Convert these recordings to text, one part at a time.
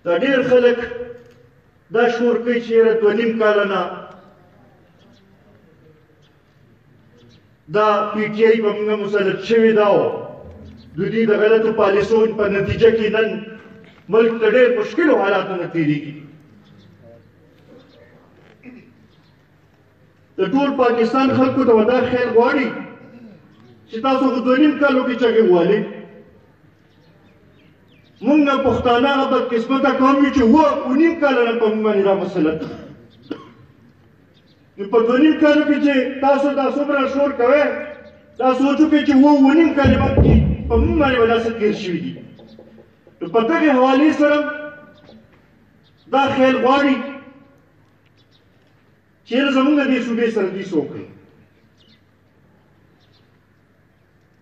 دا ډېر خلک دا شور کوي چې یاره 2.5 کاله نه دا پی ټي آی په موږ مسلط شوې ده او د دې د غلطو پالیسو په نتیجه کې نن ملک ته ډېر مشکلو حالاتو نه تېرېږي. د ټول پاکستان خلکو ته دا خیر غواړي چې تاسو په 2.5 کالو کې چغې ووالئ. موږ پښتانه هغه بدقسمته قوم یو چې 9 کاله نه په موږ باندې را مسلط دي. نو په 2.5 کالو کې چې تاسو دا څومره شور کوئ دا سوچ وکړئ چې 9 کاله مخکې په موږ باندې به داسې تېر شوي دي. نو په دغې حوالې سره دا خیال غواړي چې زموږ دې صوبې سره دې څه وکړي.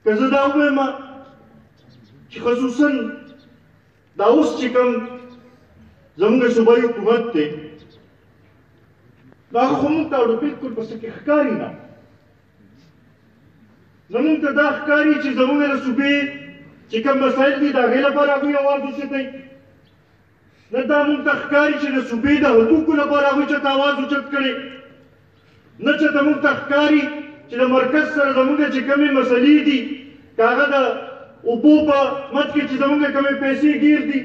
که زه دا ووایم چې خصوصا دا اوس چې کوم زموږ صوبایي حکومت دی دا خو موږ ته بالکل په څه کې ښکاري نه. زموږ ته دا ښکاري چې زموږ د صوبې چې کوم مسایل دي د هغې لپاره هغوی اواز اوچتوي. نه دا موږ ته ښکاري چې د صوبې د حقوقو لپاره هغوی چېرته اواز اوچت کړي. نه چېرته موږ ته ښکاري چې د مرکز سره زموږ چې کومې مسلې دي که هغه د اوبو په مد کې چې زموږ کومې پیسې ګیر دي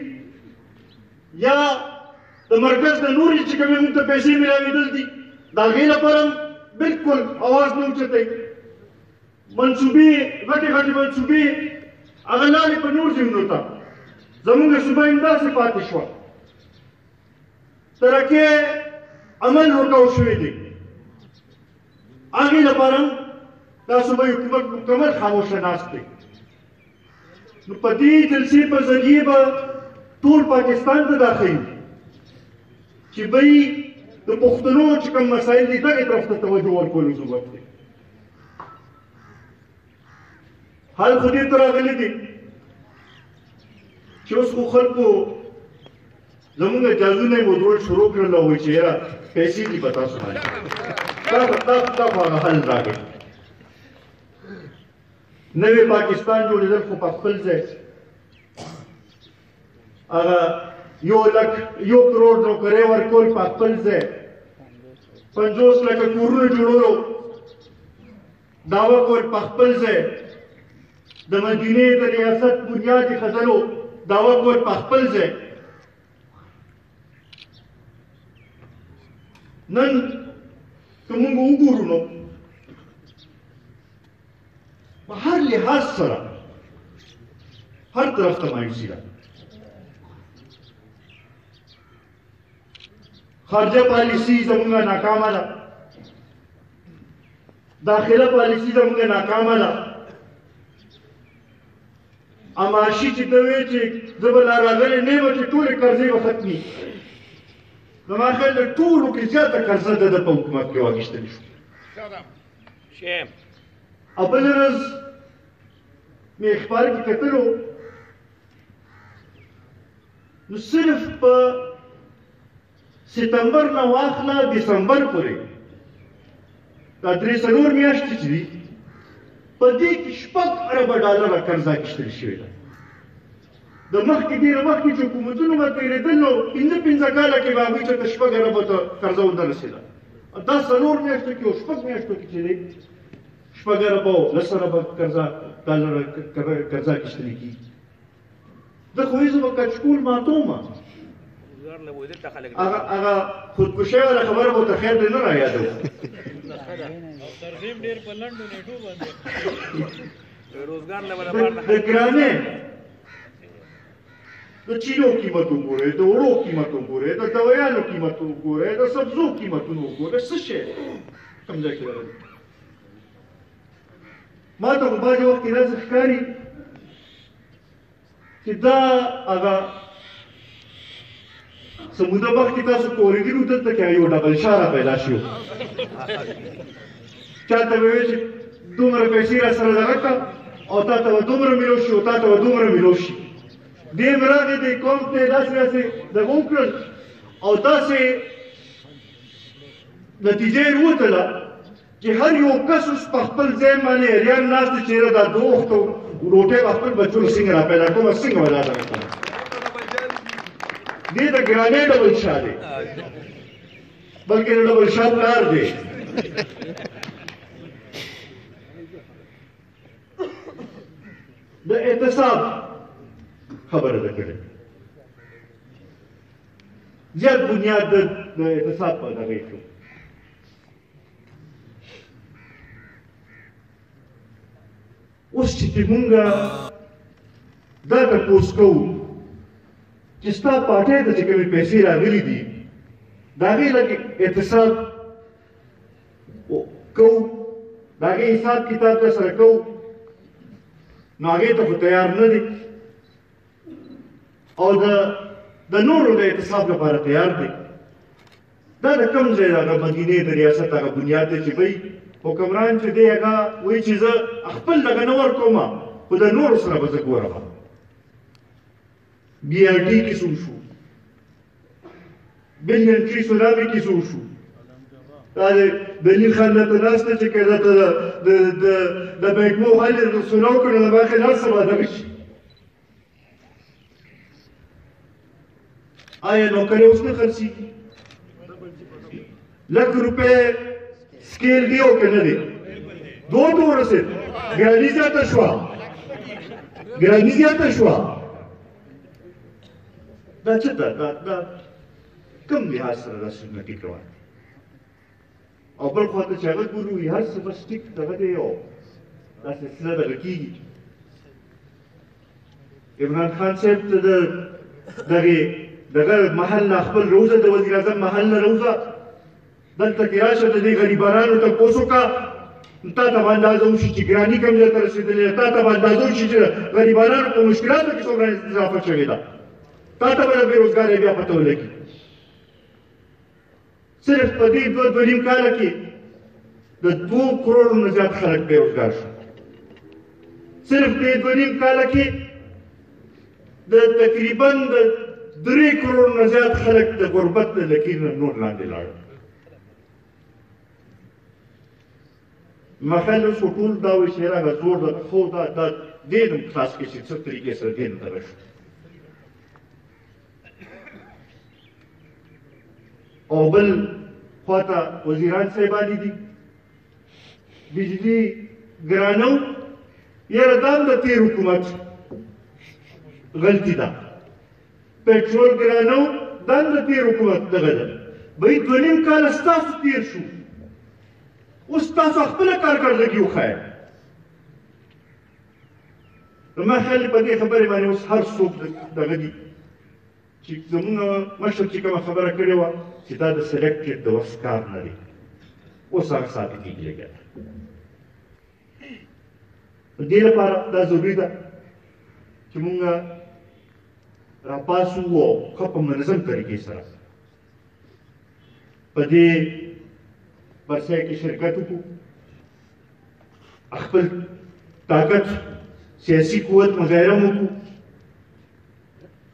یا د مرکز د نورې چې کومې موږ ته پیسې میلاوېدل دي د هغې لپاره بالکل اواز نه اوچتوي. منصوبې غټې غټې منصوبې هغه لاړې په نور ځایونو ته. زموږ صوبه همداسې پاتې شوه. ترقۍ عمل ورکول شوی دی. هغې لپاره دا صوبایي حکومت مکمل خاموشه ناست دی. نو په دې جلسې په ذریعې به ټول پاکستان ته دا ښیي چې بی د پښتنو چې کوم مسایل دي دغې طرف ته توجه ورکولو ضرورت دی. حال خو دې ته راغلی دی چې اوس خو خلکو زموږ جازونه یې ودرول شروع کړل او وایي چې یاره پیسې دي په تاسو باندې. دا خو هغه حل راغی. نوی پاکستان جوړېدل خو په خپل ځای هغه 1 کروڑ نوکرۍ ورکول په خپل ځای 50 لکه کورونه جوړولو دعوه کول په خپل ځای د مدینې د ریاست بنیاد خزلو دعوه کول په خپل ځای. نن که موږ وګورو نو په هر لحاظ سره هر طرف ته مایوسي ده. خارجه پالیسي زموږ ناکامه ده. داخله پالیسي زموږ ناکامه ده. اماشي چې ته وایې چې زه به لا راغلی نه یم چې ټولې قرضې به ختمي. زما خیال د ټولو کې زیاته قرضه د ده په حکومت کې واخیستلې شوه. او بله ورځ مې اخبار کې کتلو نو صرف په ستمبر نه واخله دسمبر پورې دا 3-4 میاشتې چې دي په دې کې $6 اربه قرضه اخیستل شوې ده. د مخکې ډېره مخکې چې حکومتونو به تېرېدل نو 5 کاله کې به هغوی ته $6 اربه ته قرضه ونه رسېده. دا 4 میاشتو کې او 6 میاشتو کې چې دی $6 اربه او 10 اربه قرضه اخیستل کېږي. زه خو هېڅ به کچکول ماتوم هغه خودکشۍ والا خبره به ورته خیر دی نه رایادوم. د ګرانۍ د چینو قیمت وګورئ د وړو قیمت وګورئ د دوایانو قیمت وګورئ د سبزو قیمتونه وګورئ څه شی کوم ځای کې راغلی. ما ته خو بعضې وخت کې داسې ښکاري چې دا هغه څه موده مخکې تاسو کورېدلي وو دلته کې یو ډبل شاره پیدا شي. چاته به وایي چې دومره پیسې را سره دغه کړه او تا ته به دومره میلو شي او تا ته به دومره میلو شي. دې مې راغی دې قوم ته یې داسې داسې دغه وکړل او داسې نتیجه یې ووتله چې هر یو کس اوس په خپل ځای باندې حیران ناست دی چې یاره دا 2 وخته ډوډۍ به خپل بچو له څنګه را پیدا کوم څنګه به دا دغه کړم. دې د ګرانې ډبل شاه دی بلکې د ډبل شاه پلار دی د اعتصاب خبره ده کړې زیات بنیاد د اعتصاب په دغه شو اوس چې مونږ دا تپوس کوو چې ستا پارټۍ ته چې کومې پیسې راغلي دي د هغې لږ اعتصاب کوو د هغې حساب کتاب ته سره کوو نو هغې ته خو تیار نه دي او د نورو د اعتصاب لپاره تیار دی دا د کوم ځای د هغه مدینې د ریاست هغه بنیاد دی چې بهی حکمران چې دی هغه وایي چې زه خپل دغه نه ورکوم خو د نورو سره به زه ګورم بی آر ټي کې څه وشو بلین ټري سونامي کې څه وشو دا د دلیل خان دلته ناسته چې که دلته د محکمو حل سنا وکړو نو باخل هر څه به دغه شي آیا نوکرې اوس نه خرڅېږي لک روپۍ سکیل دی او که نه دی دو ته ورسېد ګراني زیاته شوه ګراني زیاته شوه دا څه ده دا کوم لحاظ سره دا څومره ټیک روان دي او بل خوا ته چې هغه ګورو وایي هر څه بس ټیک دغه دی او دا سلسله دغه کېږي عمران خان صاحب ته دغه محل نه خپل روزه د وزیر اعظم محل نه روزه دلته کې راشه د دې غریبانو تپوس وکړه تا ته به اندازه وشي چې ګراني کوم ځای ته رسېدلې ده تا ته به اندازه وشي چې غریبانو په مشکلاتو کې څومره اضافه شوې ده تا ته به د بېروزګارۍ بیا پته ولګي صرف په دې دوه نیم کاله کې د 2 کروڑو نه زیات خلک بېروزګار شو صرف دې دوه نیم کاله کې د تقریبا د 3 کروڑو نه زیات خلک د غربت د لکیر نه نور لاندې لاړل محل اوس ټول دا وایي چې هغه زور ده خو دا دې نوم خلاص کړي چې څه طریقې سره دې نه دغه شو او بل خواته وزیران صاحبان دي بجلی ګرانو یاره دا هم د تېر حکومت غلطي ده پټرول ګرانو دا هم د تېر حکومت دغه ده بهی 2 نیم کاله ستاسو تېر شو اوس تاسو خپله کارکردګي وښایه زما خیال دی په دې خبرې باندې اوس هر څوک دغه دي چې زمونږ مشر چې کومه خبره کړې وه چې دا د سلیکټډ د وس کار نه دی اوس هغه ثابتېږي لګیا ده د دې لپاره دا ضروري ده چې مونږ راپاسو او ښه په منظم طریقې سره په دې برسای کې شرکت وکړو خپل طاقت سیاسي قوت مظاهره هم وکړو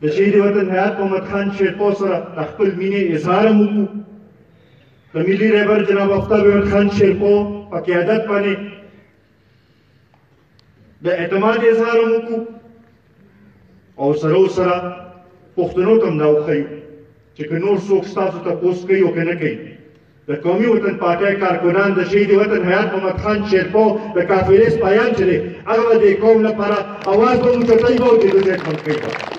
د شهید وطن حیات محمد خان شیرپو سره د خپل مینې اظهار هم وکړو د ملي رهبر جناب آفتاب احمد خان شیرپو په قیادت باندې د اعتماد اظهار هم وکړو او سره سره پښتنو ته هم دا وښیو چې که نور څوک ستاسو تپوس کوي او که نه کوي د قومي وطن پارټۍ کارکنان د شهید وطن حیات محمد خان شیرپو د کافرې سپایان چې دی هغه به د قوم لپاره اواز به اوچتوي به او د دوی خلک کوي